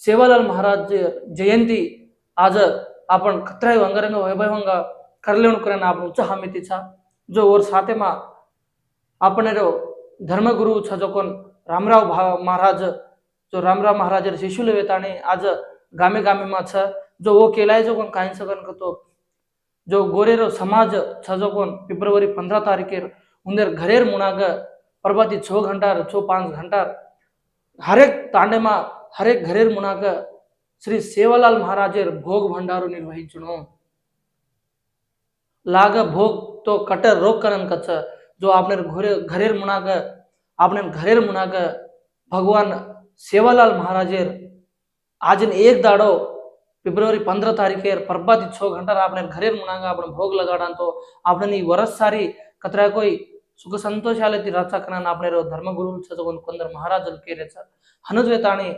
सेवालाल महाराज जयंती आज आपण खत्राई अंगरंग वैभवंग करलेवणकरना आपण उत्साह मितीचा जो वर सातेमा आपण धर्मगुरु जो कोण महाराज जो रामराव महाराज शिशुले वेताने आज गामे गामे माछ जो वो केलाय जो कोण काही सगन करतो जो गोरेरो समाज जो कोण फेब्रुवारी 15 तारीखेर उंदर घरेर मुनाग प्रभाती 6 घंटा 5 घंटा हरेक तांडेमा हरेक घरेर मुनाग श्री सेवालाल महाराजेर भोग भंडारो निर्वहिंचुनो लाग भोग तो कटर रोग करन कच जो आपने घरेर मुनाग आपने घरेर मुनाग भगवान सेवालाल महाराजेर आज एक दाडो फेब्रुवारी 15 तारीखेर प्रभाती 6 घंटा आपने घरेर मुनाग आपण भोग लगाडान तो आपने वरस सारी कतरा कोई सुख संतोष आले ती राचा कना आपने धर्मगुरु छजगोन कंदर महाराज केरेचा हनुज वेताणी